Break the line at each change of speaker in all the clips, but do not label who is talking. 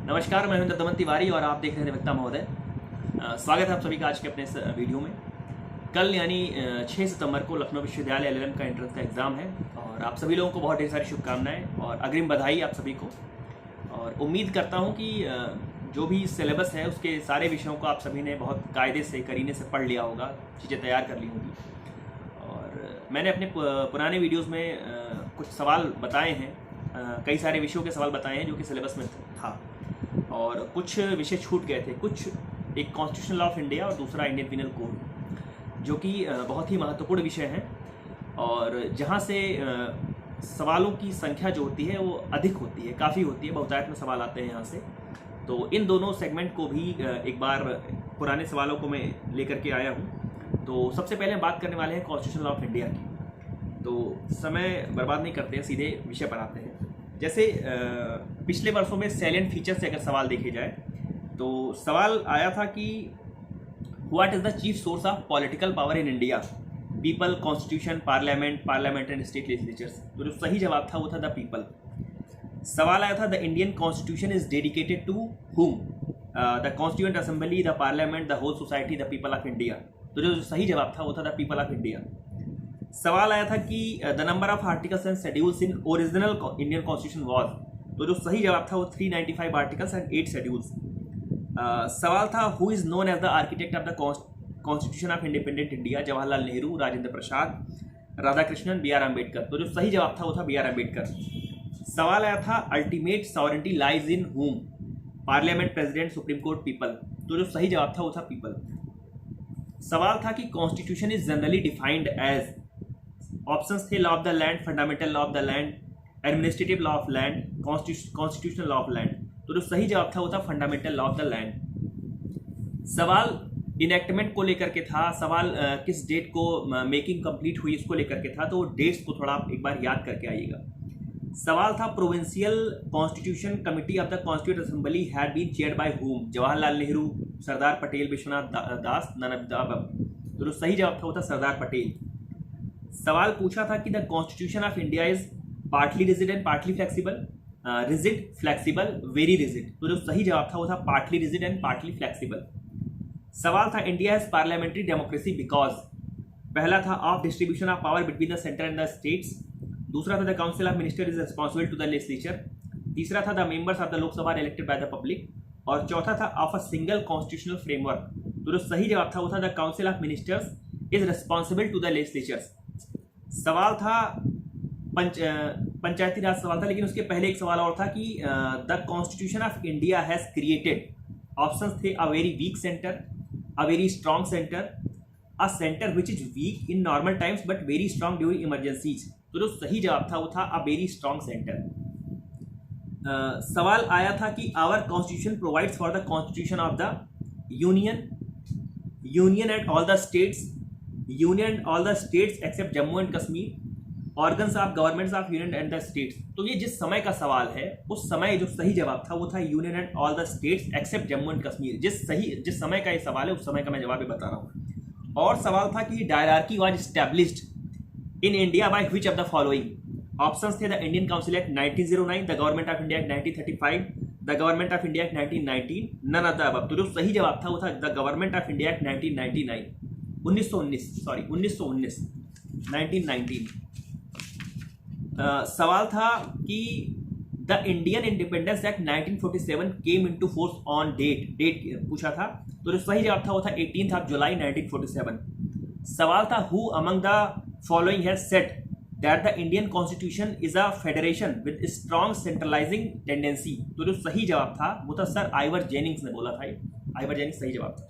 नमस्कार, मैं हूं दमन तिवारी और आप देख रहे हैं अधिवक्ता महोदय। स्वागत है आप सभी का आज के अपने इस वीडियो में। कल यानी 6 सितंबर को लखनऊ विश्वविद्यालय एलएलएम का एंट्रेंस का एग्ज़ाम है और आप सभी लोगों को बहुत ढेर सारी शुभकामनाएं और अग्रिम बधाई आप सभी को। और उम्मीद करता हूं कि जो भी सिलेबस है उसके सारे विषयों को आप सभी ने बहुत कायदे से करीने से पढ़ लिया होगा, चीज़ें तैयार कर ली होंगी। और मैंने अपने पुराने वीडियोज़ में कुछ सवाल बताए हैं, कई सारे विषयों के सवाल बताए हैं जो कि सिलेबस में था और कुछ विषय छूट गए थे। कुछ एक कॉन्स्टिट्यूशन लॉ ऑफ इंडिया और दूसरा इंडियन पिनल कोड, जो कि बहुत ही महत्वपूर्ण विषय हैं और जहाँ से सवालों की संख्या जो होती है वो अधिक होती है, काफ़ी होती है, बहुतायत में सवाल आते हैं यहाँ से। तो इन दोनों सेगमेंट को भी एक बार पुराने सवालों को मैं लेकर के आया हूँ। तो सबसे पहले हम बात करने वाले हैं कॉन्स्टिट्यूशन लॉ ऑफ इंडिया की। तो समय बर्बाद नहीं करते हैं, सीधे विषय पर आते हैं। जैसे पिछले वर्षों में सैलिएंट फीचर से अगर सवाल देखे जाए तो सवाल आया था कि what is the chief source of political power in India, people, constitution, parliament and state legislatures. तो जो सही जवाब था वो था द पीपल। सवाल आया था the Indian constitution is dedicated to whom, the constituent assembly, the parliament, the whole society, the people of India. तो जो सही जवाब था वो था द पीपल ऑफ इंडिया। सवाल आया था कि the number of articles and schedules in original Indian constitution was. तो जो सही जवाब था वो 395 आर्टिकल्स एंड 8 शेड्यूल्स। सवाल था who is known as the architect of the constitution of independent India, Jawaharlal Nehru, Rajendra Prasad, Radhakrishnan, B R Ambedkar. तो जो सही जवाब था वो था बी आर अम्बेडकर। सवाल आया था अल्टीमेट सॉवरेंटी लाइज इन हुम, parliament, president, supreme court, people. तो जो सही जवाब था वो था पीपल। सवाल था कि constitution is generally defined as, options थे law of the land, fundamental law of the land, administrative law of land, constitutional law of land. तो जो सही जवाब था वो था fundamental law of the land. सवाल इनेक्टमेंट को लेकर के था, सवाल किस डेट को मेकिंग कंप्लीट हुई इसको लेकर के था। तो डेट्स को थोड़ा आप एक बार याद करके आइएगा। सवाल था provincial constitution committee of the constituent assembly had been chaired by whom, Jawaharlal Nehru, Sardar Patel, Vishwanath Das, none of the above. तो जो सही जवाब था वो था सरदार पटेल। सवाल पूछा था कि the constitution of India is partly rigid and partly flexible, rigid, flexible, very rigid. तो जो सही जवाब था वो था partly rigid and partly flexible. सवाल था India has parliamentary democracy because, पहला था of distribution of power between the centre and the states, दूसरा था the council of minister is responsible to the legislature, तीसरा था the members of the Lok Sabha elected by the public और चौथा था of a single constitutional framework. तो जो सही जवाब था वो था the council of ministers is responsible to the legislatures. सवाल था पंचायती राज सवाल था, लेकिन उसके पहले एक सवाल और था कि the constitution of India has created, options थे a very weak centre, a very strong centre, a centre which is weak in normal times but very strong during emergencies. तो जो सही जवाब था वो था अ वेरी स्ट्रॉन्ग सेंटर। सवाल आया था कि our constitution provides for the constitution of the union and all the states, union and all the states except Jammu and Kashmir, organs of governments of union and the states. तो ये जिस समय का सवाल है उस समय जो सही जवाब था वो था union and all the states except Jammu and Kashmir. जिस समय का ये सवाल है उस समय का मैं जवाब बता रहा हूँ। और सवाल था कि diarchy was established in India by which of the following, options थे the Indian council act 1909, the government of India act 1935, the government of India act 1919, none of the above. तो जो सही जवाब था वो था the government of India act 1919। सवाल था कि the Indian independence act 1947 came into force on date पूछा था। तो जो सही जवाब था वो था 18 जुलाई 1947। सवाल था who among the following has said that the Indian constitution is a federation with strong centralising tendency. तो जो सही जवाब था वो था सर आइवर जेनिंग्स ने बोला था। आइवर जेनिंग्स सही जवाब था।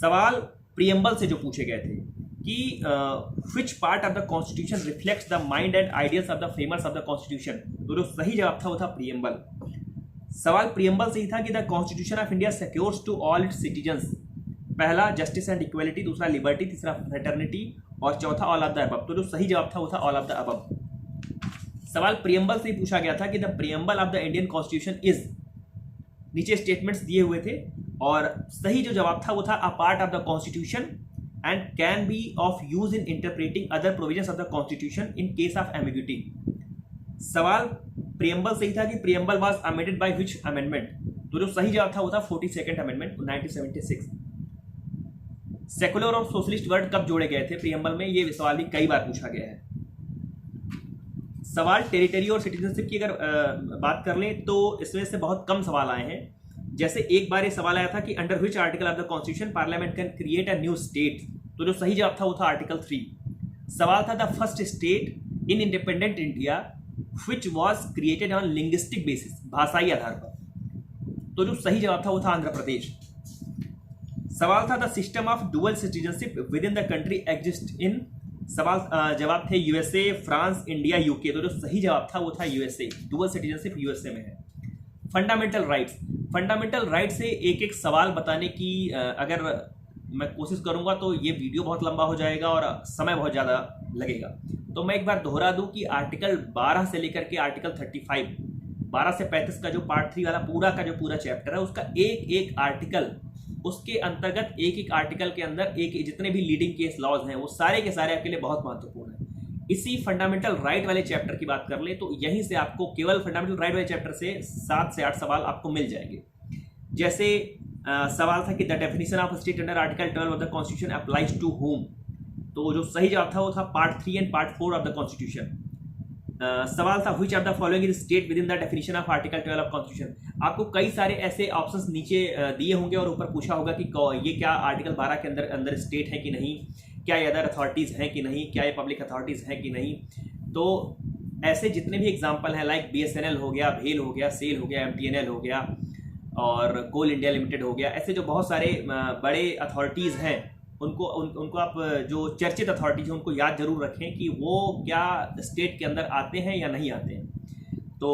सवाल प्रियम्बल से जो पूछे गए थे कि which part of the constitution reflects the mind and ideals of the framers of the constitution। तो जो सही जवाब था वो था प्रियम्बल। सवाल प्रियम्बल से ही था कि the constitution of India secures to all its citizens, पहला जस्टिस एंड इक्वलिटी, दूसरा लिबर्टी, तीसरा फ्रेटर्निटी और चौथा ऑल ऑफ द अबव। तो जो सही जवाब था वो था ऑल ऑफ द अबव। सवाल प्रियम्बल से ही पूछा गया था कि the preamble of the Indian constitution is, नीचे स्टेटमेंट्स दिए हुए थे और सही जो जवाब था वो था a part of the constitution and can be of use in interpreting other provisions of the constitution in case of ambiguity। सवाल प्रियम्बल सही था कि preamble was amended by which amendment? तो जो सही जवाब था वो था 42nd अमेंडमेंट 1976। सेकुलर और सोशलिस्ट वर्ड कब जोड़े गए थे प्रियम्बल में? ये सवाल भी कई बार पूछा गया है। सवाल टेरिटरी और सिटीजनशिप की अगर बात कर लें तो इसमें से बहुत कम सवाल आए हैं। जैसे एक बार ये सवाल आया था कि under which article of the constitution parliament can create a new state? तो जो सही जवाब था वो था आर्टिकल 3। सवाल था the first state in independent India which was created on linguistic basis, भाषाई आधार पर। तो जो सही जवाब था वो था आंध्र प्रदेश। सवाल था the system of dual citizenship with in the country exist in. सवाल जवाब थे यूएसए, फ्रांस, इंडिया, यूके। तो जो सही जवाब था वो था यूएसए। डुअल सिटीजनशिप यूएसए में है। फंडामेंटल राइट्स, फंडामेंटल राइट से एक एक सवाल बताने की अगर मैं कोशिश करूंगा तो ये वीडियो बहुत लंबा हो जाएगा और समय बहुत ज़्यादा लगेगा। तो मैं एक बार दोहरा दूं कि आर्टिकल 12 से लेकर के आर्टिकल 35, 12 से 35 का जो पार्ट 3 वाला पूरा चैप्टर है, उसका एक एक आर्टिकल, उसके अंतर्गत एक एक आर्टिकल के अंदर एक जितने भी लीडिंग केस लॉज हैं वो सारे के सारे आपके लिए बहुत महत्वपूर्ण हैं। इसी फंडामेंटल राइट वाले चैप्टर की बात कर ले तो यहीं से आपको केवल फंडामेंटल राइट वाले चैप्टर से 7 से 8 सवाल आपको मिल जाएंगे। जैसे सवाल था कि the definition of state under article 12 of the constitution applies to whom? तो जो सही जवाब था वो था part 3 and part 4 of the constitution. सवाल था which of the following is state within the definition of article 12 of constitution? आपको कई सारे ऐसे ऑप्शंस नीचे दिए होंगे और ऊपर पूछा होगा कि ये क्या आर्टिकल 12 के अंदर स्टेट है कि नहीं, क्या ये अदर अथॉरिटीज़ हैं कि नहीं, क्या ये पब्लिक अथॉरिटीज़ हैं कि नहीं। तो ऐसे जितने भी एग्जाम्पल हैं लाइक BSNL हो गया, भेल हो गया, सेल हो गया, MTNL हो गया और कोल इंडिया लिमिटेड हो गया, ऐसे जो बहुत सारे बड़े अथॉरिटीज़ हैं उनको आप जो चर्चित अथॉरिटीज हैं उनको याद जरूर रखें कि वो क्या स्टेट के अंदर आते हैं या नहीं आते हैं। तो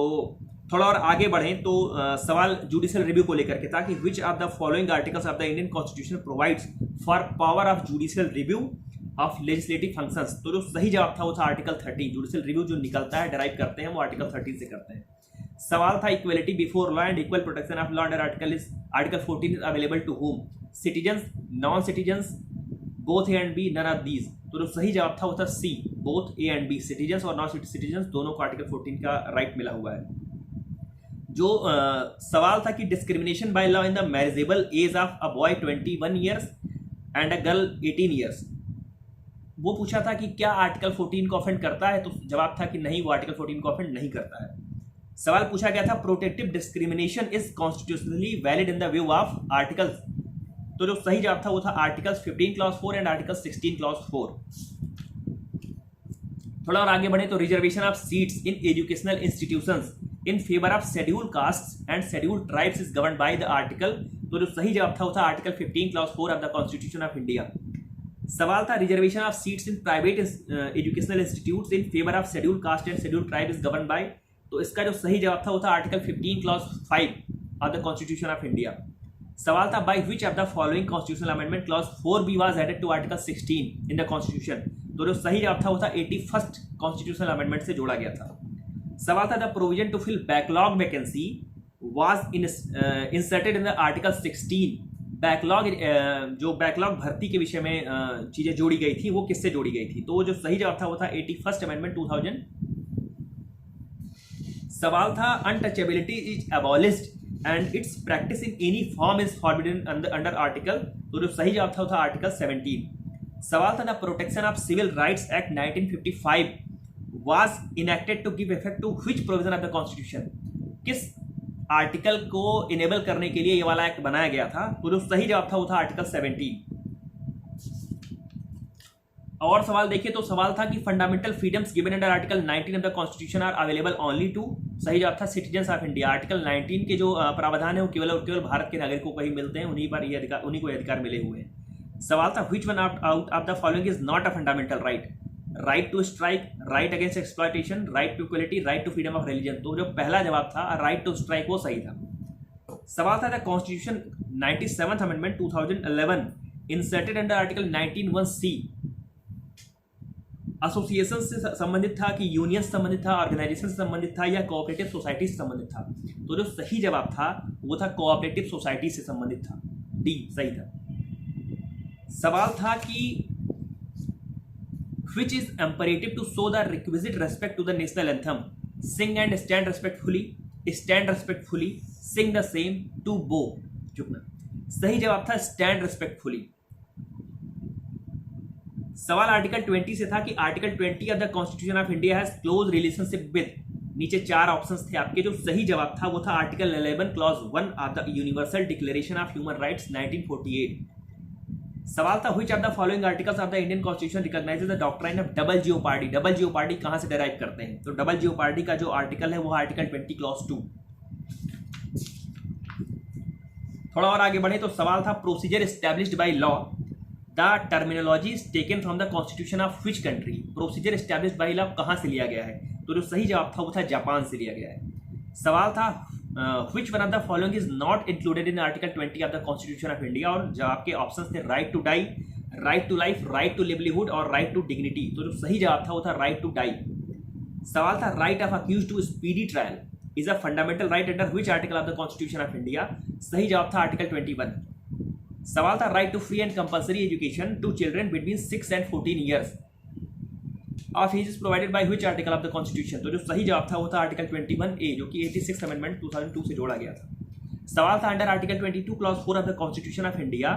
थोड़ा और आगे बढ़ें तो सवाल जुडिशियल रिव्यू को लेकर के था कि which of the following articles of the Indian constitution provides for power of judicial review of legislative functions? तो जो सही जवाब था वो था आर्टिकल 30। जुडिशियल रिव्यू जो निकलता है, डिराइव करते हैं, वो आर्टिकल 30 से करते हैं। सवाल था equality before law and equal protection of law under article 14 is available to whom? Citizens, non citizens, both A and B, none of these. तो जो सही जवाब था वो था C, both A and B. Citizens और नॉन सिटीजन्स दोनों को आर्टिकल 14 का राइट मिला हुआ है। जो सवाल था कि discrimination by law in the marriageable age of a boy 21 years and a girl 18 years, वो पूछा था कि क्या आर्टिकल 14 को ऑफेंड करता है? तो जवाब था कि नहीं, वो आर्टिकल 14 को ऑफेंड नहीं करता है। सवाल पूछा गया था protective discrimination is constitutionally valid in the view of articles? तो जो सही जवाब था वो था article 15 clause 4 and article 16 clause 4। थोड़ा और आगे बढ़े तो reservation of seats in educational institutions in favour of scheduled caste and schedule tribes is govern by the article? तो जो सही जवाब था वो था article 15 clause 4 of the constitution of India. सवाल था reservation of seats in private educational institutes in favour of scheduled caste and scheduled tribe is govern by? तो इसका जो सही जवाब था वो था article 15 clause 5 of the constitution of India. सवाल था by which of the following constitutional amendment clause 4B was added to article 16 in the constitution? तो जो सही जवाब था वो था 81st कॉन्स्टिट्यूशनल अमेंडमेंट से जोड़ा गया था। सवाल था the provision to fill backlog vacancy was inserted in the article 16? Backlog जो बैकलॉग भर्ती के विषय में चीजें जोड़ी गई थी वो किससे जोड़ी गई थी? तो जो सही जवाब था वो था 81st अमेंडमेंट 2000। सवाल था untouchability is abolished and its practice in any form is forbidden under article? तो जो सही जवाब था वो था आर्टिकल 17। सवाल था the protection of civil rights act 1955 was enacted to give effect to which provision of the constitution? किस आर्टिकल को इनेबल करने के लिए ये वाला एक्ट बनाया गया था? तो जो सही जवाब था वो था आर्टिकल 17। और सवाल देखिए तो सवाल था कि fundamental freedoms given under article 19 of the constitution are available only to? सही जवाब था सिटीजन्स ऑफ इंडिया। आर्टिकल 19 के जो प्रावधान है वो केवल और केवल भारत के नागरिकों को ही मिलते हैं, उन्हीं पर ये अधिकार, उन्हीं को अधिकार मिले हुए हैं। सवाल था which one out of the following is not a fundamental right? Right to strike, right against exploitation, right to equality, right to freedom of religion. तो जो पहला जवाब था राइट टू स्ट्राइक वो सही था। सवाल था the constitution 97th amendment 2011 inserted under article 19(1)(c) association से संबंधित था कि यूनियन से संबंधित था, ऑर्गेनाइजेशन से संबंधित था या कोऑपरेटिव सोसाइटी से संबंधित था? तो जो सही जवाब था वो था कोऑपरेटिव सोसाइटी से संबंधित था, डी सही था। सवाल था कि which is imperative to show the requisite respect to the national anthem? Sing and stand respectfully, stand respectfully, sing the same, to bow, झुकना। सही जवाब था स्टैंड रेस्पेक्टफुली। सवाल आर्टिकल 20 से था कि article 20 of the constitution of India has close relationship with, नीचे 4 options थे आपके। जो सही जवाब था वो था article 11 clause 1 of the universal declaration of human rights 1948। सवाल था which of the following articles of the Indian constitution recognises the doctrine of double jeopardy. Double jeopardy कहां से डिराइव करते हैं? तो डबल जियोपार्डी का जो आर्टिकल है वो आर्टिकल 20 क्लॉज 2। थोड़ा और आगे बढ़े तो सवाल था procedure established by law, the terminology is taken from the constitution of which country. Procedure established by law कहां से लिया गया है? तो जो सही जवाब था वो था जापान से लिया गया है। सवाल था which one of the following is not included in article 20 of the constitution of India, और जो आपके ऑप्शंस थे right to die, right to life, right to livelihood और राइट टू डिग्निटी। तो जो सही जवाब था वो था राइट टू डाई। सवाल था right of accused to speedy trial is a fundamental right under which article of the constitution of India. सही जवाब था आर्टिकल 21। सवाल था right to free and compulsory education to children between 6 and 14 years of age is provided by which article of the constitution. तो जो सही जवाब था वो था आर्टिकल 21A, जो कि 86th अमेंडमेंट 2002 से जोड़ा गया था। सवाल था under article 22 clause 4 of the constitution of India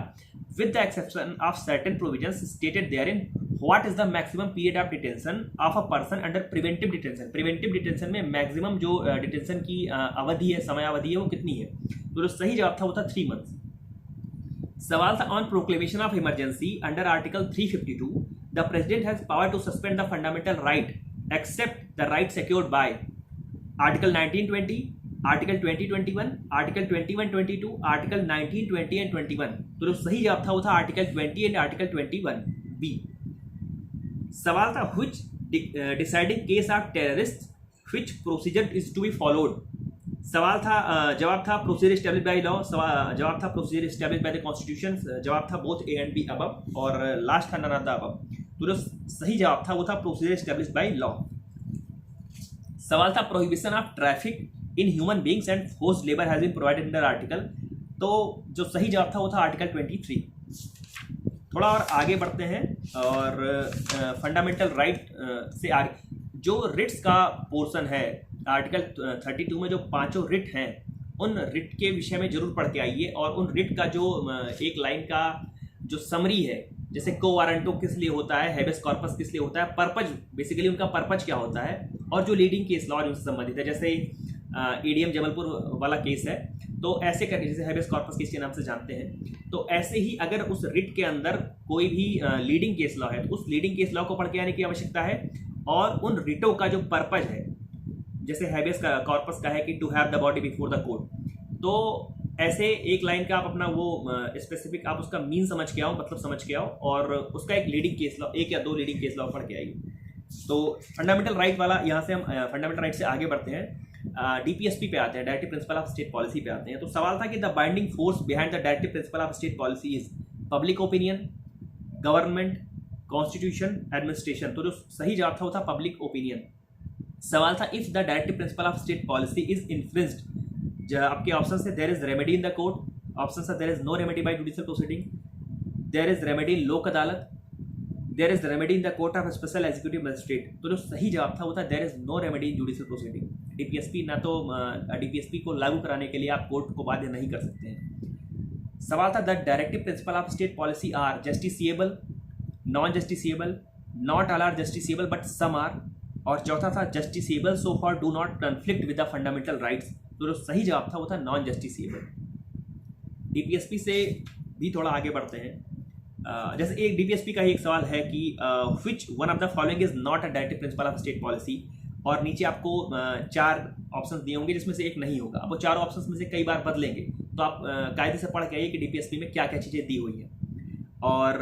with the exception of certain provisions stated therein what is the maximum period of detention of a person under preventive detention. Preventive detention में maximum जो detention की अवधि है, समय अवधि है, वो कितनी है? तो जो सही जवाब था वो था 3 months। सवाल था on proclamation of emergency under article 352 the president has power to suspend the fundamental right except the right secured by article 1920, article 2021, article 2122, article 19, 20 and 21। तो जो सही जवाब था वो था आर्टिकल 20 एंड आर्टिकल 21B। सवाल था which deciding case of terrorist which procedure is to be followed. सवाल था जवाब था प्रोसीजर एस्टैब्लिश्ड बाय लॉ, जवाब था procedure established by the constitution, जवाब था both A and B above, और लास्ट था नन ऑफ द अबव। तो जो सही जवाब था वो था प्रोसीजर एस्टैब्लिश्ड बाय लॉ। सवाल था prohibition of traffic in human beings and forced labour has been provided under article. तो जो सही जवाब था वो था आर्टिकल 23। थोड़ा और आगे बढ़ते हैं और फंडामेंटल राइट से आगे जो रिट्स का पोर्शन है आर्टिकल 32 में जो 5 रिट हैं, उन रिट के विषय में जरूर पढ़ के आइए। और उन रिट का जो एक लाइन का जो समरी है, जैसे को वारंटो किस लिए होता है, हेबियस कॉर्पस किस लिए होता है, पर्पज बेसिकली उनका पर्पज क्या होता है, और जो लीडिंग केस लॉ उनसे संबंधित है, जैसे एडीएम जबलपुर वाला केस है, तो ऐसे करके जैसे हेबियस कॉर्पस केस के नाम से जानते हैं, तो ऐसे ही अगर उस रिट के अंदर कोई भी लीडिंग केस लॉ है तो उस लीडिंग केस लॉ को पढ़ के आने की आवश्यकता है। और उन रिटों का जो पर्पज है, जैसे हैबियस कॉर्पस का है कि to have the body before the court, तो ऐसे एक लाइन का आप अपना वो स्पेसिफिक आप उसका मीन समझ के आओ, मतलब समझ के आओ, और उसका एक लीडिंग केस लॉ, 1 या 2 लीडिंग केस लॉ पढ़ के आइए। तो फंडामेंटल राइट वाला यहाँ से हम फंडामेंटल राइट से आगे बढ़ते हैं, डीपीएसपी पे आते हैं, directive principle of state policy पे आते हैं। तो सवाल था कि the binding force behind the directive principle of state policy is public opinion, government, constitution, administration. तो जो सही जवाब था वो था पब्लिक ओपिनियन। सवाल था if the directive principle of state policy is infringed, आपके ऑप्शन है there is remedy in the court, option है there is no remedy by judicial proceeding, there is remedy in Lok Adalat, there is remedy in the court of special executive magistrate. तो जो सही जवाब था वो था there is no remedy in judicial proceeding. DPSP ना तो डीपीएसपी को लागू कराने के लिए आप कोर्ट को बाध्य नहीं कर सकते हैं। सवाल था the directive principle of state policy are justiciable, non justiciable, not all are justiciable but some are, और चौथा था justiciable so for do not conflict with the fundamental rights. तो जो सही जवाब था वो था नॉन जस्टिसिएबल। डीपीएसपी से भी थोड़ा आगे बढ़ते हैं, जैसे एक डीपीएसपी का ही एक सवाल है कि which one of the following is not a directive principle of state policy, और नीचे आपको 4 ऑप्शंस दिए होंगे जिसमें से एक नहीं होगा। अब वो 4 ऑप्शंस में से कई बार बदलेंगे, तो आप कायदे से पढ़ के आइए कि डीपीएसपी में क्या क्या चीज़ें दी हुई हैं। और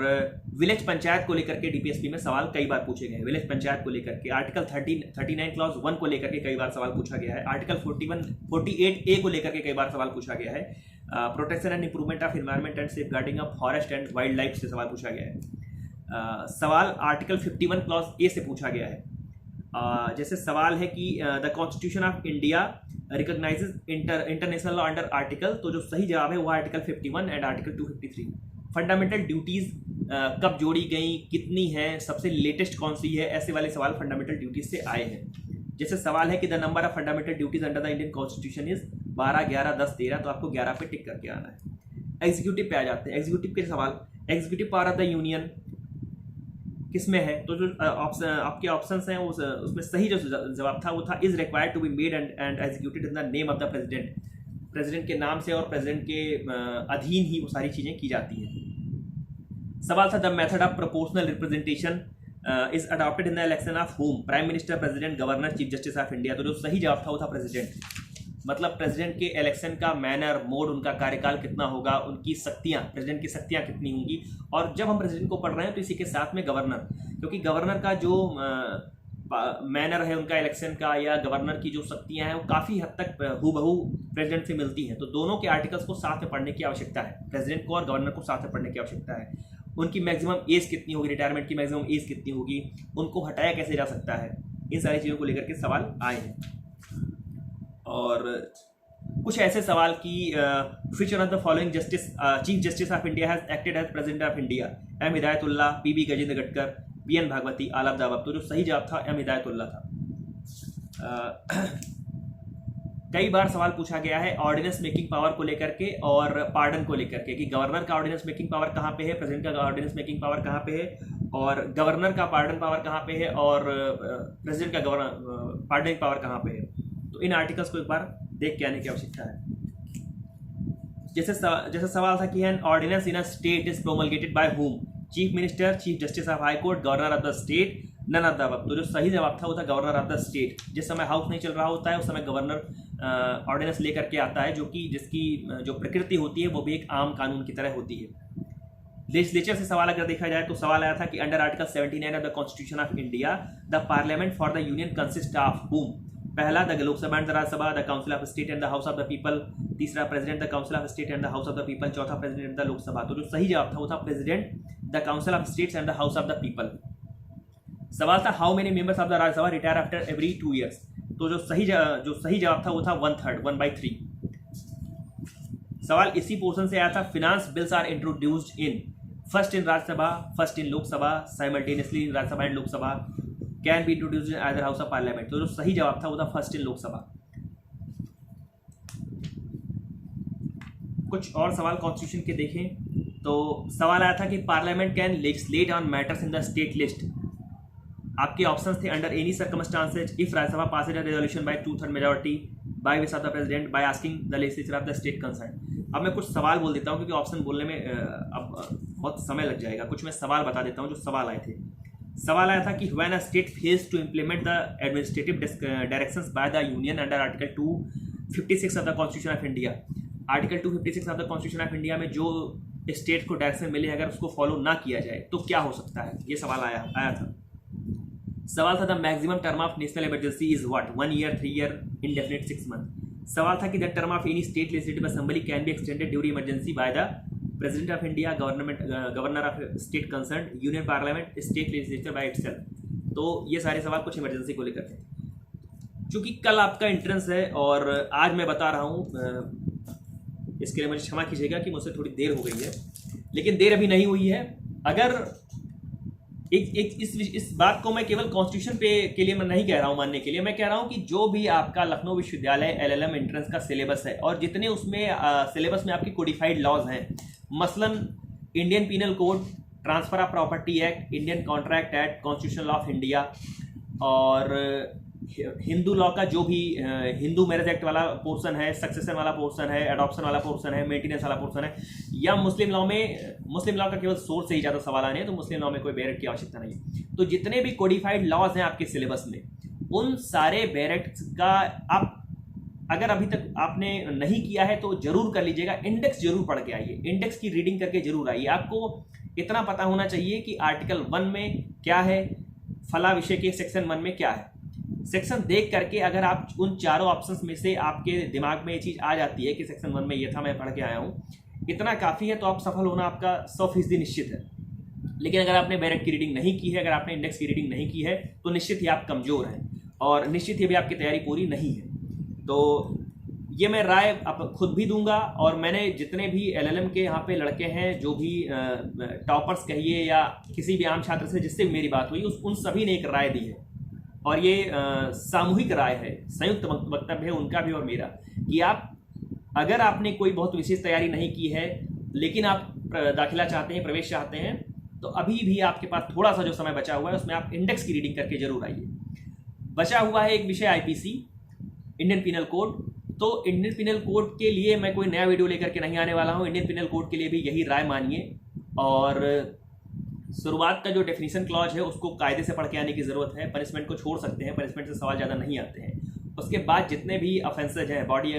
विलेज पंचायत को लेकर के डीपीएसपी में सवाल कई बार पूछे गए। विलेज पंचायत को लेकर के आर्टिकल 39 क्लॉज 1 को लेकर के कई बार सवाल पूछा गया है। आर्टिकल 48A को लेकर के कई बार सवाल पूछा गया है। Protection and improvement of environment and safeguarding of forest and wild life से सवाल पूछा गया है। सवाल आर्टिकल 51 क्लॉज A से पूछा गया है। जैसे सवाल है कि the constitution of India recognises international law under article, तो जो सही जवाब है वो article 51 and article 253। Fundamental duties कब जोड़ी गई, कितनी है, सबसे लेटेस्ट कौन सी है, ऐसे वाले सवाल फंडामेंटल ड्यूटीज से आए हैं। जैसे सवाल है कि the number of fundamental duties under the Indian constitution is 12, 11, 10, 13, तो आपको 11 पे टिक करके आना है। एग्जीक्यूटिव पे आ जाते हैं। एग्जीक्यूटिव के सवाल, executive power of the union किसमें है, तो जो आपके ऑप्शंस हैं उसमें सही जो जवाब था वो था is required to be made and executed in the name of the president. President के नाम से और प्रेसिडेंट के अधीन ही वो सारी चीज़ें की जाती हैं। सवाल था the method of proportional representation is adopted in the election of home, prime minister, president, governor, chief justice of India. तो जो सही जवाब था वो था प्रेसिडेंट। मतलब प्रेसिडेंट के इलेक्शन का मैनर, मोड, उनका कार्यकाल कितना होगा, उनकी शक्तियां, प्रेसिडेंट की शक्तियां कितनी होंगी। और जब हम प्रेसिडेंट को पढ़ रहे हैं तो इसी के साथ में गवर्नर, क्योंकि गवर्नर का जो मैनर है उनका इलेक्शन का, या गवर्नर की जो शक्तियां हैं वो काफ़ी हद तक हूबहू प्रेसिडेंट से मिलती हैं। तो दोनों के आर्टिकल्स को साथ में पढ़ने की आवश्यकता है, प्रेसिडेंट को और गवर्नर को साथ में पढ़ने की आवश्यकता है। उनकी मैक्सिमम एज कितनी होगी, रिटायरमेंट की मैक्सिमम एज कितनी होगी, उनको हटाया कैसे जा सकता है, इन सारी चीज़ों को लेकर के सवाल आए हैं। और कुछ ऐसे सवाल की which one of the following justice chief justice of India has acted as president of India, M Hidayatullah, P Gajendragadkar, B N Bhagwati, Alam दावब। तो जो सही जवाब था एम हिदायतुल्लाह था। कई बार सवाल पूछा गया है ऑर्डिनेंस मेकिंग पावर को लेकर के और पार्डन को लेकर के कि गवर्नर का ऑर्डिनेंस मेकिंग पावर कहाँ पे है, प्रेसिडेंट का ऑर्डिनेंस मेकिंग पावर कहाँ पे है, और गवर्नर का पार्डन पावर कहाँ पे है, और प्रेसिडेंट का पार्डनिंग पावर कहाँ पे है। तो इन आर्टिकल्स को एक बार देख के आने की आवश्यकता है। जैसे सवाल था कि an ordinance in a state is promulgated by whom, chief minister, chief justice of high court, governor of the state, none of the above. तो जो सही जवाब था वो था गवर्नर ऑफ द स्टेट। जिस समय हाउस नहीं चल रहा होता है उस समय गवर्नर ऑर्डिनेंस लेकर के आता है, जिसकी जो प्रकृति होती है वो भी एक आम कानून की तरह होती है। लेजिस्लेचर से सवाल अगर देखा जाए तो सवाल आया था कि under article 79 of the constitution of India the parliament for the union consist of whom. पहला the Lok Sabha and the Rajya Sabha, the council of state and the house of the people, तीसरा president the council of state and the house of the people, चौथा president the Lok Sabha. तो जो सही जवाब था वो था president the council of states and the house of the people. सवाल था how many members of the Rajya Sabha retire after every 2 years। तो जो सही जवाब था वो था 1/3, 1/3। सवाल इसी पोर्शन से आया था finance bills are introduced in, first in Rajya Sabha, first in Lok Sabha, simultaneously in Rajya Sabha and Lok Sabha, can be introduced in either house of parliament. तो जो सही जवाब था वो था फर्स्ट इन लोकसभा। कुछ और सवाल कॉन्स्टिट्यूशन के देखें तो सवाल आया था कि parliament can legislate on matters in the state list. आपके ऑप्शंस थे under any circumstances, if Rajya Sabha passes a resolution by 2/3 majority, by wish of the president, by asking the legislature of the state concern. अब मैं कुछ सवाल बोल देता हूँ क्योंकि ऑप्शन बोलने में अब बहुत समय लग जाएगा। कुछ मैं सवाल बता देता हूँ जो सवाल आए थे। सवाल आया था कि when a state fails to implement the administrative directions by the union under article 256 of the constitution of India. Article 256 of the constitution of India में जो स्टेट को डायरेक्शन मिले अगर उसको फॉलो ना किया जाए तो क्या हो सकता है, ये सवाल आया था। सवाल था the maximum term of national emergency is what, 1 year, 3 year, indefinite 6 month। सवाल था कि the term of any state legislative assembly can be extended during emergency by the president of India, governor of state concern, union parliament, state legislature by itself. तो ये सारे सवाल कुछ emergency को लेकर थे। चूंकि कल आपका एंट्रेंस है और आज मैं बता रहा हूँ, इसके लिए मुझे क्षमा कीजिएगा कि मुझसे थोड़ी देर हो गई है, लेकिन देर अभी नहीं हुई है। अगर इस बात को मैं केवल कॉन्स्टिट्यूशन के लिए मैं नहीं कह रहा हूं मानने के लिए, मैं कह रहा हूं कि जो भी आपका लखनऊ विश्वविद्यालय LLM एंट्रेंस का सिलेबस है और जितने उसमें सिलेबस में आपकी कोडिफाइड लॉज हैं, मसलन Indian penal code, transfer of property act, Indian contract act, constitution law of India, और हिंदू लॉ का जो भी हिंदू मैरिज एक्ट वाला पोर्शन है, सक्सेशन वाला पोर्शन है, अडॉप्शन वाला पोर्शन है, मेंटेनेंस वाला पोर्शन है, या मुस्लिम लॉ का केवल सोर्स से ही ज़्यादा सवाल आने हैं, तो मुस्लिम लॉ में कोई बैरेक्ट की आवश्यकता नहीं है। तो जितने भी कोडिफाइड लॉज हैं आपके सिलेबस में, उन सारे बैरेक्ट्स का आप अगर अभी तक आपने नहीं किया है तो जरूर कर लीजिएगा। इंडेक्स जरूर पढ़ के आइए, इंडेक्स की रीडिंग करके जरूर आइए। आपको इतना पता होना चाहिए कि आर्टिकल 1 में क्या है, फला विषय के सेक्शन 1 में क्या है। सेक्शन देख करके अगर आप उन चारों ऑप्शंस में से आपके दिमाग में ये चीज़ आ जाती है कि सेक्शन 1 में ये था, मैं पढ़ के आया हूँ, इतना काफ़ी है, तो आप सफल होना आपका 100% निश्चित है। लेकिन अगर आपने बैरेक्ट की रीडिंग नहीं की है, अगर आपने इंडेक्स की रीडिंग नहीं की है, तो निश्चित ही आप कमज़ोर हैं और निश्चित ही भी आपकी तैयारी पूरी नहीं है। तो ये मैं राय आप खुद भी दूंगा, और मैंने जितने भी LLM के यहाँ पे लड़के हैं, जो भी टॉपर्स कहिए या किसी भी आम छात्र से जिससे मेरी बात हुई, उन सभी ने एक राय दी है। और ये सामूहिक राय है, संयुक्त वक्तव्य है उनका भी और मेरा, कि आप अगर आपने कोई बहुत विशेष तैयारी नहीं की है लेकिन आप दाखिला चाहते हैं, प्रवेश चाहते हैं, तो अभी भी आपके पास थोड़ा सा जो समय बचा हुआ है उसमें आप इंडेक्स की रीडिंग करके जरूर आइए। बचा हुआ है एक विषय आईपीसी, इंडियन पिनल कोड। तो इंडियन पिनल कोड के लिए मैं कोई नया वीडियो लेकर के नहीं आने वाला हूँ। इंडियन पिनल कोड के लिए भी यही राय मानिए, और शुरुआत का जो डेफिनेशन क्लॉज है उसको कायदे से पढ़ के आने की ज़रूरत है। पनिशमेंट को छोड़ सकते हैं, पनिशमेंट से सवाल ज़्यादा नहीं आते हैं। उसके बाद जितने भी ऑफेंसेज हैं बॉडी,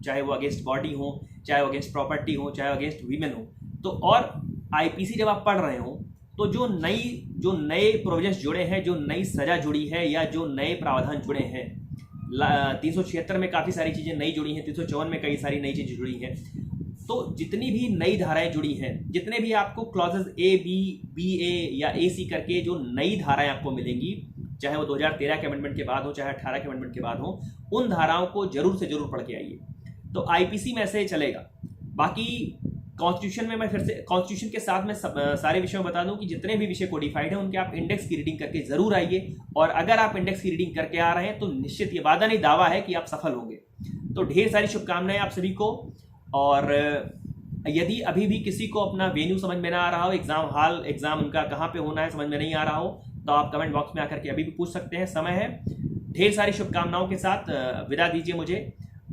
चाहे वो अगेंस्ट बॉडी हो, चाहे वो अगेंस्ट प्रॉपर्टी हो, चाहे अगेंस्ट वीमेन हो, तो और आईपीसी जब आप पढ़ रहे हो तो जो नए प्रोविजंस जुड़े हैं, जो नई सज़ा जुड़ी है या जो नए प्रावधान जुड़े हैं, 376 में काफ़ी सारी चीज़ें नई जुड़ी हैं, 354 में कई सारी नई चीज़ें जुड़ी हैं। तो जितनी भी नई धाराएं जुड़ी हैं, जितने भी आपको क्लॉजेज ए बी ए या ए सी करके जो नई धाराएं आपको मिलेंगी, चाहे वो 2013 के अमेंडमेंट के बाद हो, चाहे 18 के अमेंडमेंट के बाद हो, उन धाराओं को जरूर से जरूर पढ़ के आइए। तो आईपीसी में ऐसे चलेगा। बाकी कॉन्स्टिट्यूशन में मैं फिर से कॉन्स्टिट्यूशन के साथ में सारे विषयों में बता दूं कि जितने भी विषय कोडिफाइड हैं उनके आप इंडेक्स की रीडिंग करके जरूर आइए। और अगर आप इंडेक्स की रीडिंग करके आ रहे हैं तो निश्चित, ये वादा नहीं दावा है कि आप सफल होंगे। तो ढेर सारी शुभकामनाएं आप सभी को। और यदि अभी भी किसी को अपना वेन्यू समझ में ना आ रहा हो, एग्जाम हॉल, एग्जाम उनका कहाँ पे होना है समझ में नहीं आ रहा हो, तो आप कमेंट बॉक्स में आकर के अभी भी पूछ सकते हैं, समय है। ढेर सारी शुभकामनाओं के साथ विदा दीजिए मुझे,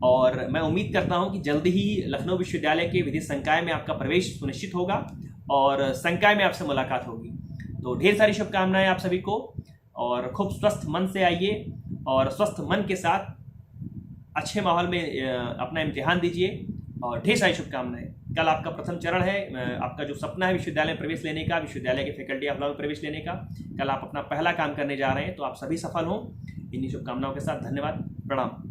और मैं उम्मीद करता हूं कि जल्दी ही लखनऊ विश्वविद्यालय के विधि संकाय में आपका प्रवेश सुनिश्चित होगा और संकाय में आपसे मुलाकात होगी। तो ढेर सारी शुभकामनाएं आप सभी को, और खूब स्वस्थ मन से आइए और स्वस्थ मन के साथ अच्छे माहौल में अपना इम्तिहान दीजिए, और ढेर सारी शुभकामनाएं। कल आपका प्रथम चरण है, आपका जो सपना है विश्वविद्यालय में प्रवेश लेने का, विश्वविद्यालय के फैकल्टी ऑफ लॉ में प्रवेश लेने का, कल आप अपना पहला काम करने जा रहे हैं। तो आप सभी सफल हों, इन्हीं शुभकामनाओं के साथ धन्यवाद, प्रणाम।